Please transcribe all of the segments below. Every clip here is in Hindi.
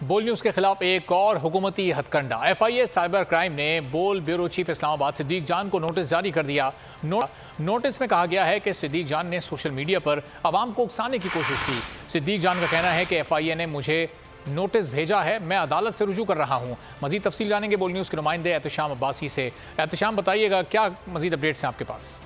बोल न्यूज के खिलाफ एक और हुकूमती हथकंडा। FIA साइबर क्राइम ने बोल ब्यूरो चीफ इस्लामाबाद सिद्दीक जान को नोटिस जारी कर दिया। नोटिस में कहा गया है कि सिद्दीक जान ने सोशल मीडिया पर आवाम को उकसाने की कोशिश की। सिद्दीक जान का कहना है कि FIA ने मुझे नोटिस भेजा है, मैं अदालत से रुजू कर रहा हूं। मजीद तफसील जानेंगे बोल न्यूज के नुमाइंदे एहतशाम अब्बासी से। एहतशाम, बताइएगा क्या मजीद अपडेट्स हैं आपके पास?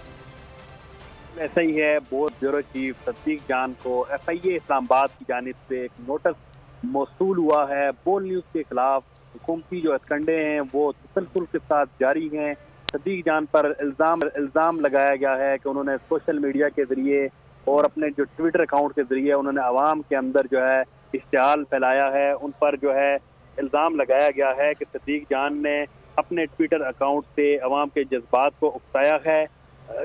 ऐसा ही है, बोल ब्यूरो चीफ सिद्दीक जान को FIA इस्लामाबाद की जानिब से एक नोटिस मौसूल हुआ है। बोल न्यूज के खिलाफ हुकूमती जो हथकंडे हैं वो तसलसल के साथ जारी हैं। सिद्दीक जान पर इल्ज़ाम लगाया गया है कि उन्होंने सोशल मीडिया के जरिए और अपने जो ट्विटर अकाउंट के जरिए उन्होंने आवाम के अंदर जो है इश्तिहाल फैलाया है। उन पर जो है इल्ज़ाम लगाया गया है कि सिद्दीक जान ने अपने ट्विटर अकाउंट से आवाम के जज्बात को उकसाया है।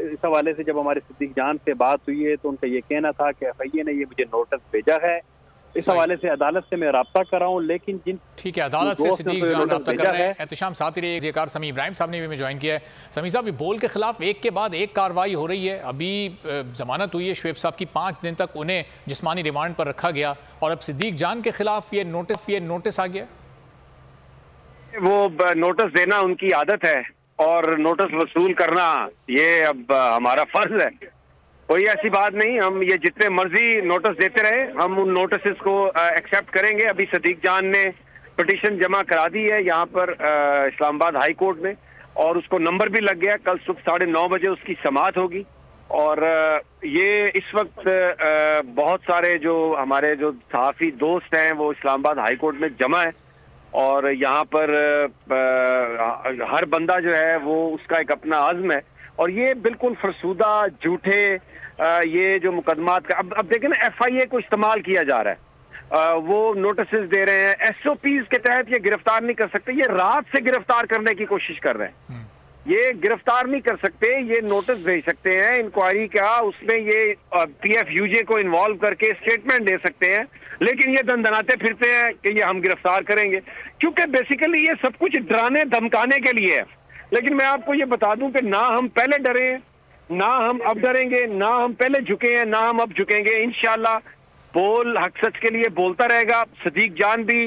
इस हवाले से जब हमारे सिद्दीक जान से बात हुई है तो उनका ये कहना था कि FIA ने ये मुझे नोटिस भेजा है। इस हवाले से अदालत से मैं रब्ता कर रहा हूँ, लेकिन जिन ठीक है, अदालत से सिद्दीक जान रब्ता कर रहे हैं। एहतशाम साथ ही रहिए। ज़ेकार समी इब्राहिम साहब ने भी हमें ज्वाइन किया है। समी साहब, बोल के खिलाफ एक के बाद एक कार्रवाई हो रही है। अभी जमानत हुई है शुएब साहब की, 5 दिन तक उन्हें जिस्मानी रिमांड पर रखा गया और अब सिद्दीक जान के खिलाफ ये नोटिस आ गया। वो नोटिस देना उनकी आदत है और नोटिस वसूल करना ये अब हमारा फर्ज है। कोई ऐसी बात नहीं, हम ये जितने मर्जी नोटिस देते रहे, हम उन नोटिस को एक्सेप्ट करेंगे। अभी सिद्दीक जान ने पिटीशन जमा करा दी है यहाँ पर इस्लामाबाद हाई कोर्ट में और उसको नंबर भी लग गया। कल सुबह 9:30 बजे उसकी समाअत होगी और ये इस वक्त बहुत सारे जो हमारे जो सहाफ़ी दोस्त हैं वो इस्लामाबाद हाई कोर्ट में जमा है और यहाँ पर हर बंदा जो है वो उसका एक अपना आज़्म है और ये बिल्कुल फरसूदा झूठे ये जो मुकदमात का अब देखें ना, FIA को इस्तेमाल किया जा रहा है। वो नोटिस दे रहे हैं, SOPs के तहत ये गिरफ्तार नहीं कर सकते। ये रात से गिरफ्तार करने की कोशिश कर रहे हैं। ये गिरफ्तार नहीं कर सकते, ये नोटिस भेज सकते हैं इंक्वायरी का, उसमें ये PFUJ को इन्वॉल्व करके स्टेटमेंट दे सकते हैं, लेकिन ये दंदनाते फिरते हैं कि ये हम गिरफ्तार करेंगे, क्योंकि बेसिकली ये सब कुछ डराने धमकाने के लिए है। लेकिन मैं आपको ये बता दूं कि ना हम पहले डरे हैं, ना हम अब डरेंगे, ना हम पहले झुके हैं, ना हम अब झुकेंगे। इंशाल्लाह बोल हक सच के लिए बोलता रहेगा। सिद्दीक जान भी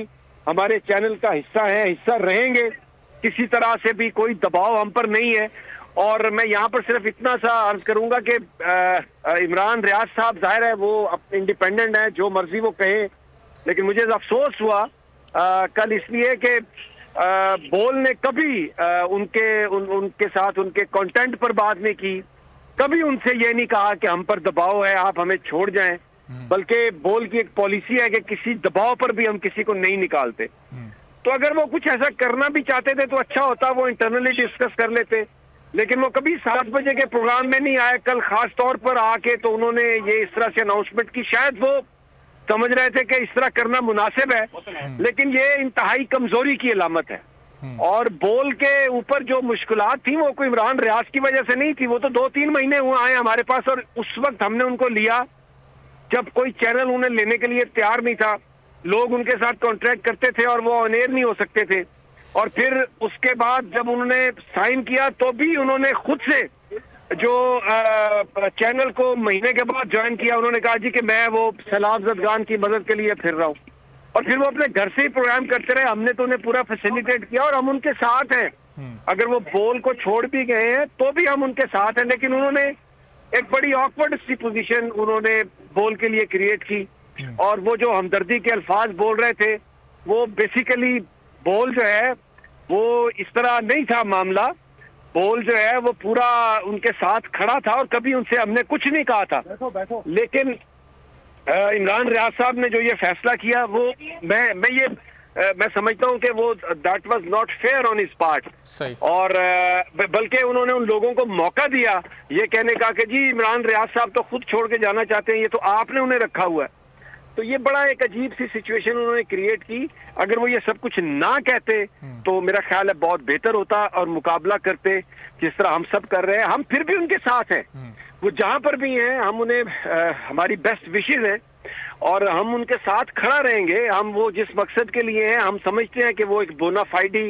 हमारे चैनल का हिस्सा है, हिस्सा रहेंगे। किसी तरह से भी कोई दबाव हम पर नहीं है। और मैं यहाँ पर सिर्फ इतना सा अर्ज करूंगा कि इमरान रियाज साहब जाहिर है वो इंडिपेंडेंट है, जो मर्जी वो कहे, लेकिन मुझे अफसोस हुआ कल इसलिए कि बोल ने कभी उनके साथ उनके कंटेंट पर बात नहीं की, कभी उनसे ये नहीं कहा कि हम पर दबाव है, आप हमें छोड़ जाएं, बल्कि बोल की एक पॉलिसी है कि किसी दबाव पर भी हम किसी को नहीं निकालते। तो अगर वो कुछ ऐसा करना भी चाहते थे तो अच्छा होता, वो इंटरनली डिस्कस कर लेते, लेकिन वो कभी 7 बजे के प्रोग्राम में नहीं आए। कल खास तौर पर आके तो उन्होंने ये इस तरह से अनाउंसमेंट की, शायद वो समझ रहे थे कि इस तरह करना मुनासिब है, लेकिन ये इंतहाई कमजोरी की अलामत है। और बोल के ऊपर जो मुश्किलात थी वो कोई इमरान रियाज की वजह से नहीं थी, वो तो 2-3 महीने हुए आए हमारे पास और उस वक्त हमने उनको लिया जब कोई चैनल उन्हें लेने के लिए तैयार नहीं था। लोग उनके साथ कॉन्ट्रैक्ट करते थे और वो ऑन एयर नहीं हो सकते थे। और फिर उसके बाद जब उन्होंने साइन किया तो भी उन्होंने खुद से जो चैनल को महीने के बाद ज्वाइन किया, उन्होंने कहा जी कि मैं वो सैलाब ज़दगान की मदद के लिए फिर रहा हूँ, और फिर वो अपने घर से ही प्रोग्राम करते रहे। हमने तो उन्हें पूरा फैसिलिटेट किया और हम उनके साथ हैं। अगर वो बोल को छोड़ भी गए हैं तो भी हम उनके साथ हैं, लेकिन उन्होंने एक बड़ी ऑकवर्ड सी पोजीशन उन्होंने बोल के लिए क्रिएट की और वो जो हमदर्दी के अल्फाज बोल रहे थे वो बेसिकली बोल जो है वो इस तरह नहीं था मामला। बोल जो है वो पूरा उनके साथ खड़ा था और कभी उनसे हमने कुछ नहीं कहा था। लेकिन इमरान रियाज साहब ने जो ये फैसला किया वो मैं समझता हूँ कि वो that was not fair on his part. और बल्कि उन्होंने उन लोगों को मौका दिया ये कहने का कि जी इमरान रियाज साहब तो खुद छोड़ के जाना चाहते हैं, ये तो आपने उन्हें रखा हुआ है। तो ये बड़ा एक अजीब सी सिचुएशन उन्होंने क्रिएट की। अगर वो ये सब कुछ ना कहते तो मेरा ख्याल है बहुत बेहतर होता और मुकाबला करते जिस तरह हम सब कर रहे हैं। हम फिर भी उनके साथ हैं, वो जहां पर भी हैं हम उन्हें हमारी बेस्ट विशेज है और हम उनके साथ खड़ा रहेंगे। हम वो जिस मकसद के लिए हैं, हम समझते हैं कि वो एक बोनाफाइडी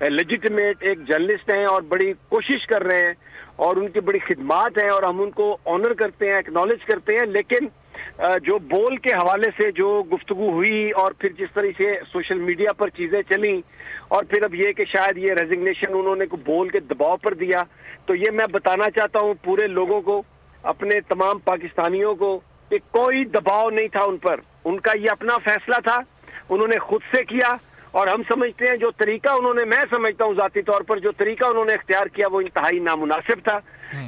लेजिटिमेट एक जर्नलिस्ट हैं और बड़ी कोशिश कर रहे हैं और उनकी बड़ी खिदमात है और हम उनको ऑनर करते हैं, एक्नॉलेज करते हैं। लेकिन जो बोल के हवाले से जो गुफ्तगू हुई और फिर जिस तरह से सोशल मीडिया पर चीजें चली और फिर अब ये कि शायद ये रेजिग्नेशन उन्होंने को बोल के दबाव पर दिया, तो ये मैं बताना चाहता हूँ पूरे लोगों को, अपने तमाम पाकिस्तानियों को, कि कोई दबाव नहीं था उन पर। उनका ये अपना फैसला था, उन्होंने खुद से किया। और हम समझते हैं जो तरीका उन्होंने, मैं समझता हूँ जाती तौर पर जो तरीका उन्होंने इख्तियार किया वो इंतहाई नामुनासिब था।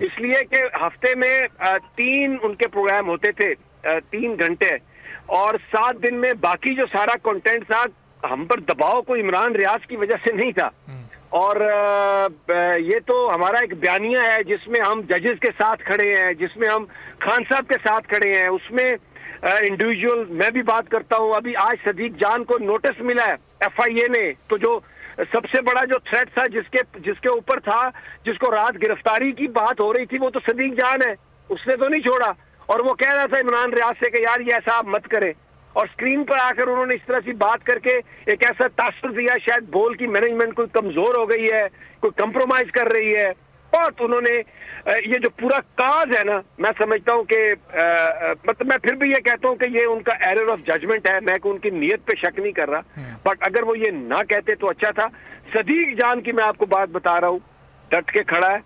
इसलिए कि हफ्ते में 3 उनके प्रोग्राम होते थे, 3 घंटे, और 7 दिन में बाकी जो सारा कंटेंट था, हम पर दबाव कोई इमरान रियाज की वजह से नहीं था। और ये तो हमारा एक बयानिया है जिसमें हम जजेस के साथ खड़े हैं, जिसमें हम खान साहब के साथ खड़े हैं, उसमें इंडिविजुअल मैं भी बात करता हूँ। अभी आज सदीक जान को नोटिस मिला है FIA ने, तो जो सबसे बड़ा जो थ्रेट था जिसके ऊपर था, जिसको रात गिरफ्तारी की बात हो रही थी, वो तो सदीक जान है, उसने तो नहीं छोड़ा। और वो कह रहा था इमरान रियाज से कि यार ये ऐसा आप मत करें, और स्क्रीन पर आकर उन्होंने इस तरह से बात करके एक ऐसा तासुर दिया शायद बोल की मैनेजमेंट कोई कमजोर हो गई है, कोई कंप्रोमाइज कर रही है। बहुत उन्होंने ये जो पूरा काज है ना, मैं समझता हूँ कि मतलब मैं फिर भी ये कहता हूँ कि ये उनका एरर ऑफ जजमेंट है। मैं उनकी नीयत पे शक नहीं कर रहा, बट अगर वो ये ना कहते तो अच्छा था। सदीक जान की मैं आपको बात बता रहा हूँ, डट के खड़ा है,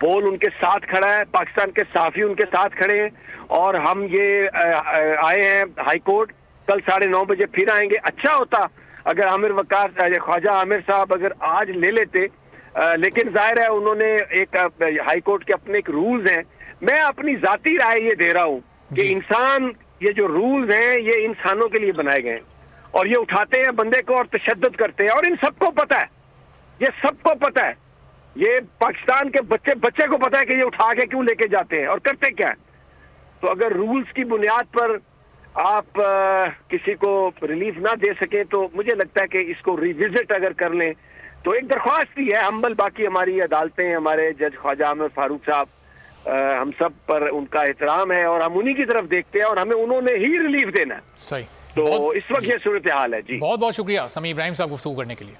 बोल उनके साथ खड़ा है, पाकिस्तान के साफी उनके साथ खड़े हैं, और हम ये आए हैं हाई कोर्ट, कल 9:30 बजे फिर आएंगे। अच्छा होता अगर आमिर वकार, ख्वाजा आमिर साहब अगर आज ले लेते, लेकिन जाहिर है उन्होंने एक हाई कोर्ट के अपने एक रूल्स हैं। मैं अपनी जाती राय ये दे रहा हूँ कि इंसान, ये जो रूल्स हैं ये इंसानों के लिए बनाए गए हैं, और ये उठाते हैं बंदे को और तशद्दुद करते हैं, और इन सबको पता है, ये सबको पता है, ये पाकिस्तान के बच्चे को पता है कि ये उठा के क्यों लेके जाते हैं और करते क्या है। तो अगर रूल्स की बुनियाद पर आप किसी को रिलीफ ना दे सके, तो मुझे लगता है कि इसको रिविजिट अगर कर लें, तो एक दरख्वास्त ही है हम्बल। बाकी हमारी अदालतें, हमारे जज ख्वाजा आमिर फारूक साहब, हम सब पर उनका एहतराम है और हम उन्हीं की तरफ देखते हैं, और हमें उन्होंने ही रिलीफ देना है। सही। तो इस वक्त ये सूरत हाल है जी। बहुत बहुत शुक्रिया समी इब्राहिम साहब गुफ्तगू करने के लिए।